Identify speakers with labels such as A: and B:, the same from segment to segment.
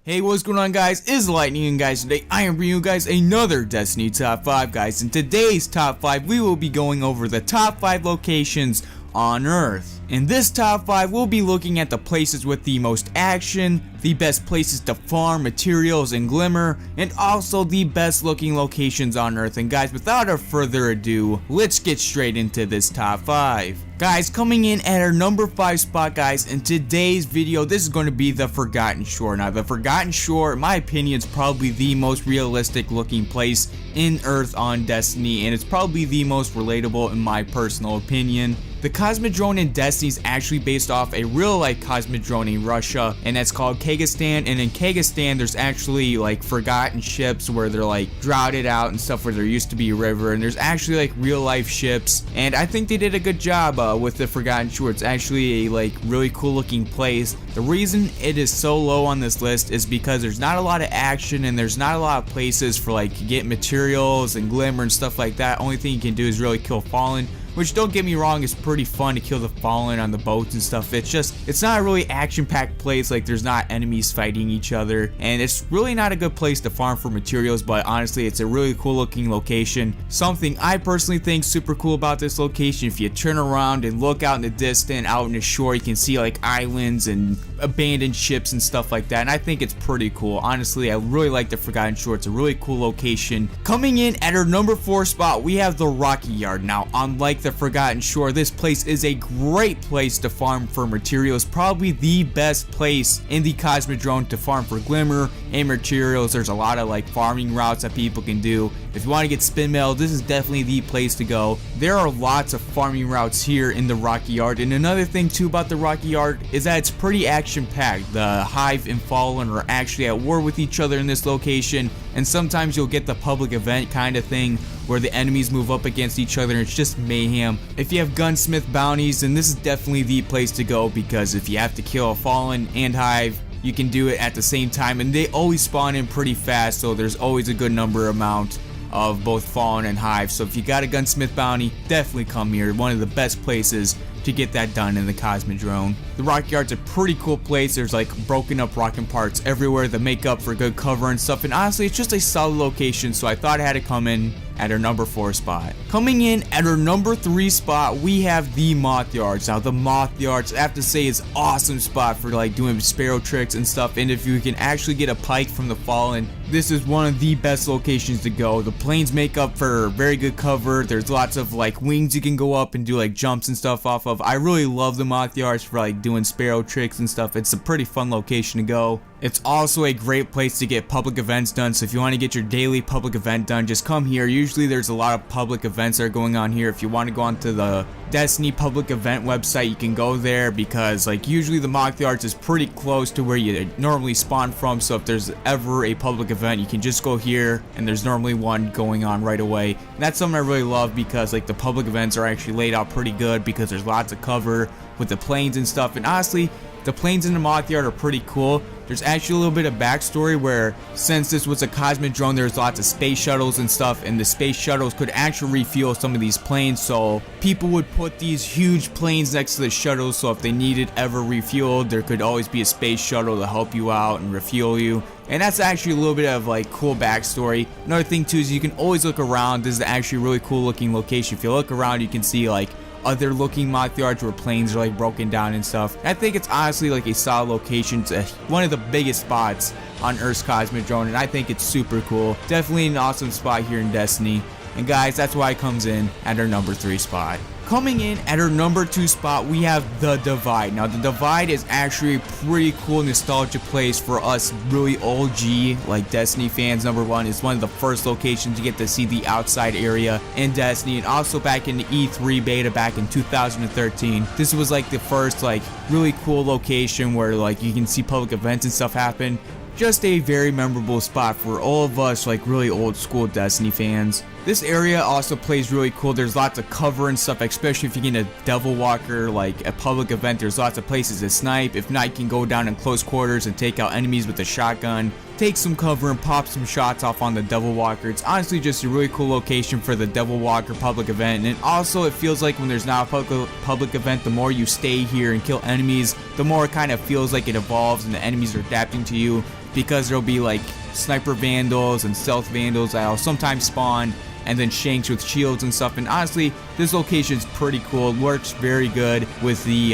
A: Hey, what's going on, guys? It's Lightning, and guys, today I am bringing you guys another Destiny Top 5, guys. In today's Top 5, we will be going over the top 5 locations on Earth. In this Top 5, we'll be looking at the places with the most action, the best places to farm materials and glimmer, and also the best looking locations on Earth. And guys, without further ado, let's get straight into this Top 5. Guys, coming in at our number 5 spot, guys, in today's video, this is going to be the Forgotten Shore. Now, the Forgotten Shore, in my opinion, is probably the most realistic looking place in Earth on Destiny, and it's probably the most relatable in my personal opinion. The Cosmodrome in Destiny is actually based off a real-life Cosmodrome in Russia, and that's called Kazakhstan. And in Kazakhstan, there's actually like forgotten ships where they're like droughted out and stuff, where there used to be a river, and there's actually like real-life ships. And I think they did a good job with the Forgotten Shore. It's actually a like really cool-looking place. The reason it is so low on this list is because there's not a lot of action, and there's not a lot of places for like to get materials and glimmer and stuff like that. Only thing you can do is really kill Fallen. Which, don't get me wrong, is pretty fun to kill the Fallen on the boats and stuff. It's not a really action-packed place. Like, there's not enemies fighting each other, and it's really not a good place to farm for materials. But honestly, it's a really cool looking location. Something I personally think super cool about this location, if you turn around and look out in the distance, out in the shore, you can see like islands and abandoned ships and stuff like that, and I think it's pretty cool. Honestly, I really like the Forgotten Shore. It's a really cool location. Coming in at our number 4 spot, we have the Rockyard. Now, unlike the Forgotten Shore, this place is a great place to farm for materials. Probably the best place in the Cosmodrome to farm for glimmer and materials. There's a lot of like farming routes that people can do. If you want to get spin mail, this is definitely the place to go. There are lots of farming routes here in the Rockyard. And another thing too about the Rockyard is that it's pretty action-packed. The Hive and Fallen are actually at war with each other in this location, and sometimes you'll get the public event kind of thing where the enemies move up against each other, and it's just mayhem. If you have gunsmith bounties, then this is definitely the place to go, because if you have to kill a Fallen and Hive, you can do it at the same time, and they always spawn in pretty fast, so there's always a good amount of both Fallen and Hive. So if you got a gunsmith bounty, definitely come here. One of the best places to get that done in the Cosmodrome. The Rockyard's a pretty cool place. There's like broken up rocking parts everywhere that make up for good cover and stuff, and honestly, it's just a solid location, so I thought it had to come in at our number 4 spot. Coming in at our number 3 spot, we have the Mothyards. Now, the Mothyards, I have to say, is an awesome spot for like doing sparrow tricks and stuff, and if you can actually get a pike from the Fallen, this is one of the best locations to go. The plains make up for very good cover. There's lots of like wings you can go up and do like jumps and stuff off of. I really love the Mothyards for like doing sparrow tricks and stuff. It's a pretty fun location to go. It's also a great place to get public events done, so if you want to get your daily public event done, just come here. Usually there's a lot of public events that are going on here. If you want to go onto the Destiny public event website, you can go there, because like usually the Mothyards is pretty close to where you normally spawn from, so if there's ever a public event, you can just go here, and there's normally one going on right away. And that's something I really love, because like the public events are actually laid out pretty good, because there's lots of cover with the plains and stuff. And honestly, the plains in the Mothyard are pretty cool. There's actually a little bit of backstory where, since this was a Cosmodrome, there's lots of space shuttles and stuff, and the space shuttles could actually refuel some of these planes, so people would put these huge planes next to the shuttles, so if they needed ever refueled, there could always be a space shuttle to help you out and refuel you. And that's actually a little bit of like cool backstory. Another thing too is you can always look around. This is actually a really cool looking location. If you look around, you can see like other looking Mothyards where planes are like broken down and stuff. And I think it's honestly like a solid location. It's one of the biggest spots on Earth's Cosmodrome, and I think it's super cool. Definitely an awesome spot here in Destiny. And guys, that's why it comes in at our number 3 spot. Coming in at our number 2 spot, we have the Divide. Now, the Divide is actually a pretty cool nostalgia place for us really OG like Destiny fans. Number 1, it's one of the first locations to get to see the outside area in Destiny, and also back in the E3 beta back in 2013. This was like the first like really cool location where like you can see public events and stuff happen. Just a very memorable spot for all of us like really old school Destiny fans. This area also plays really cool. There's lots of cover and stuff, especially if you get a Devil Walker, like a public event. There's lots of places to snipe. If not, you can go down in close quarters and take out enemies with a shotgun. Take some cover and pop some shots off on the Devil Walker. It's honestly just a really cool location for the Devil Walker public event. And also it feels like when there's not a public event, the more you stay here and kill enemies, the more it kind of feels like it evolves and the enemies are adapting to you. because there'll be like sniper vandals and stealth vandals that'll sometimes spawn, and then shanks with shields and stuff. And honestly, this location's pretty cool. It works very good with the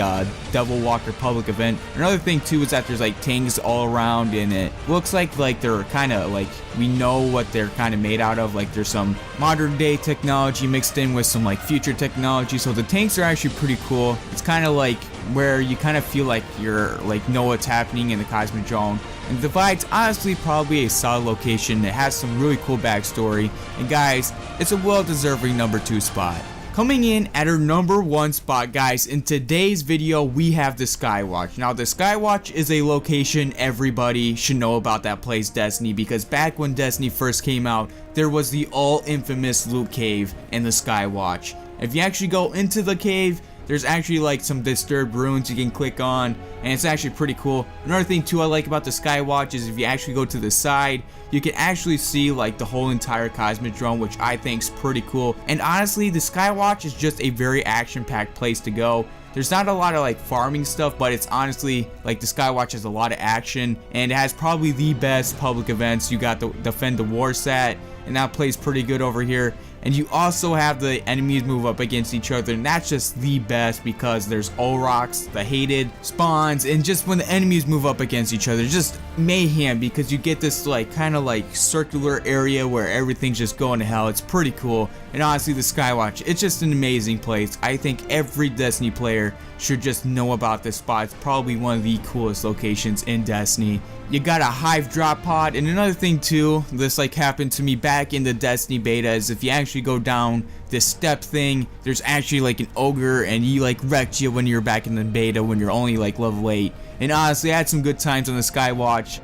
A: Devil Walker public event. Another thing too is that there's like tanks all around, and it looks like they're kind of like, we know what they're kind of made out of. Like there's some modern day technology mixed in with some like future technology, so the tanks are actually pretty cool. It's kind of like where you kind of feel like you're like know what's happening in the Cosmodrome. And the Divide's honestly probably a solid location. It has some really cool backstory, and guys, it's a well-deserving number 2 spot. Coming in at our number 1 spot, guys, in today's video we have the Skywatch. Now the Skywatch is a location everybody should know about that plays Destiny, because back when Destiny first came out, there was the all-infamous loot cave in the Skywatch. If you actually go into the cave, there's actually like some disturbed ruins you can click on, and it's actually pretty cool. Another thing too I like about the Skywatch is if you actually go to the side, you can actually see like the whole entire Cosmodrome, which I think is pretty cool. And honestly, the Skywatch is just a very action-packed place to go. There's not a lot of like farming stuff, but it's honestly like the Skywatch has a lot of action, and it has probably the best public events. You got the Defend the Warsat, and that plays pretty good over here. And you also have the enemies move up against each other, and that's just the best because there's Olrox, the hated spawns, and just when the enemies move up against each other, just mayhem, because you get this like kind of like circular area where everything's just going to hell. It's pretty cool. And honestly, the Skywatch, it's just an amazing place. I think every Destiny player should just know about this spot. It's probably one of the coolest locations in Destiny. You got a Hive drop pod, and another thing too, this like happened to me back in the Destiny beta, is if you actually go down this step thing, there's actually like an ogre, and he like wrecked you when you're back in the beta when you're only like level 8. And honestly, I had some good times on the Skywatch.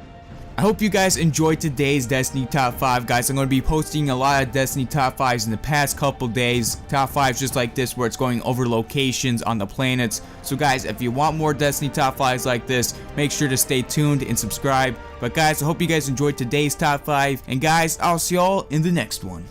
A: I hope you guys enjoyed today's Destiny Top 5, guys. I'm going to be posting a lot of Destiny Top 5s in the past couple days. Top 5s just like this, where it's going over locations on the planets. So guys, if you want more Destiny Top 5s like this, make sure to stay tuned and subscribe. But guys, I hope you guys enjoyed today's Top 5. And guys, I'll see y'all in the next one.